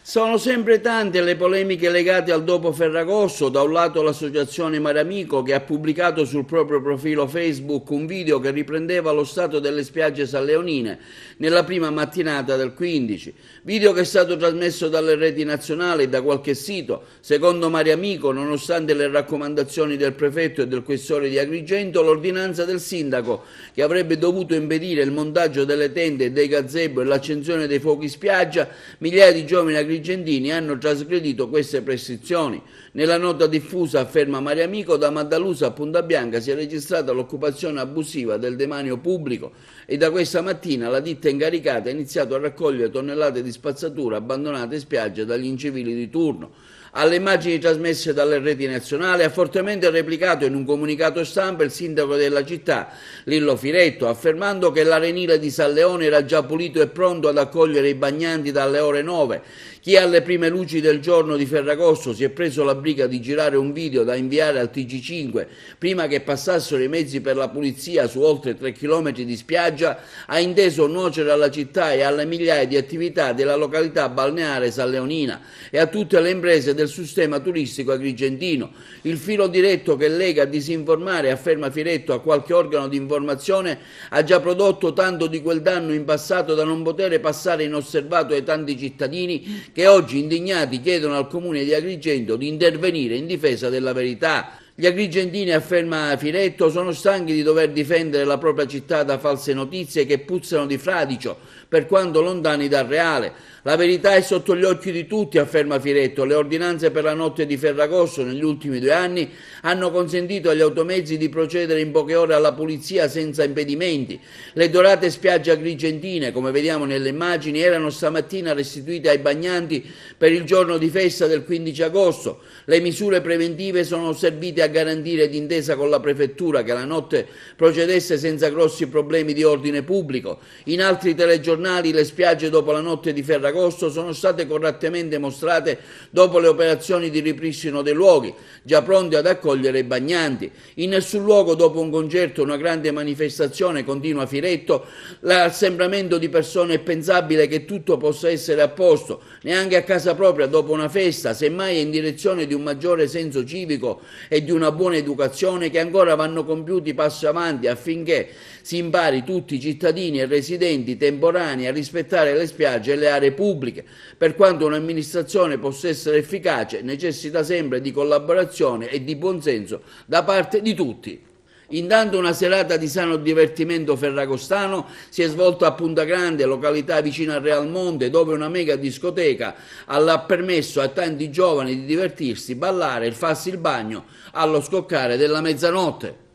Sono sempre tante le polemiche legate al dopo Ferragosto. Da un lato l'associazione Mare Amico, che ha pubblicato sul proprio profilo Facebook un video che riprendeva lo stato delle spiagge salleonine nella prima mattinata del 15. Video che è stato trasmesso dalle reti nazionali e da qualche sito. Secondo Mare Amico, nonostante le raccomandazioni del prefetto e del questore di Agrigento, l'ordinanza del sindaco che avrebbe dovuto impedire il montaggio delle tende e dei gazebo e l'accensione dei fuochi spiaggia, migliaia di giovani agrigentini hanno trasgredito queste prescrizioni. Nella nota diffusa, afferma Mare Amico, da Maddaluse a Punta Bianca si è registrata l'occupazione abusiva del demanio pubblico e da questa mattina la ditta incaricata ha iniziato a raccogliere tonnellate di spazzatura abbandonate in spiaggia dagli incivili di turno. Alle immagini trasmesse dalle reti nazionali ha fortemente replicato in un comunicato stampa il sindaco della città, Lillo Firetto, affermando che l'arenile di San Leone era già pulito e pronto ad accogliere i bagnanti dalle ore 9. Chi alle prime luci del giorno di Ferragosto si è preso la briga di girare un video da inviare al TG5 prima che passassero i mezzi per la pulizia su oltre 3 km di spiaggia ha inteso nuocere alla città e alle migliaia di attività della località balneare salleonina e a tutte le imprese del sistema turistico agrigentino. Il filo diretto che lega a disinformare, afferma Firetto, a qualche organo di informazione ha già prodotto tanto di quel danno in passato da non poter passare inosservato ai tanti cittadini che oggi indignati chiedono al comune di Agrigento di intervenire in difesa della verità. Gli agrigentini, afferma Firetto, sono stanchi di dover difendere la propria città da false notizie che puzzano di fradicio, per quanto lontani dal reale. La verità è sotto gli occhi di tutti, afferma Firetto. Le ordinanze per la notte di Ferragosto negli ultimi 2 anni hanno consentito agli automezzi di procedere in poche ore alla pulizia senza impedimenti. Le dorate spiagge agrigentine, come vediamo nelle immagini, erano stamattina restituite ai bagnanti per il giorno di festa del 15 agosto. Le misure preventive sono servite a garantire, d'intesa con la prefettura, che la notte procedesse senza grossi problemi di ordine pubblico. In altri telegiornali le spiagge dopo la notte di Ferragosto sono state correttamente mostrate dopo le operazioni di ripristino dei luoghi, già pronti ad accogliere i bagnanti. In nessun luogo dopo un concerto o una grande manifestazione, continua Firetto, l'assembramento di persone è pensabile che tutto possa essere a posto, neanche a casa propria dopo una festa, semmai è in direzione di un maggiore senso civico e di una buona educazione che ancora vanno compiuti passi avanti affinché si impari tutti i cittadini e residenti temporanei a rispettare le spiagge e le aree pubbliche. Per quanto un'amministrazione possa essere efficace, necessita sempre di collaborazione e di buonsenso da parte di tutti. Intanto una serata di sano divertimento ferragostano si è svolta a Punta Grande, località vicina al Real Monte, dove una mega discoteca ha permesso a tanti giovani di divertirsi, ballare e farsi il bagno allo scoccare della mezzanotte.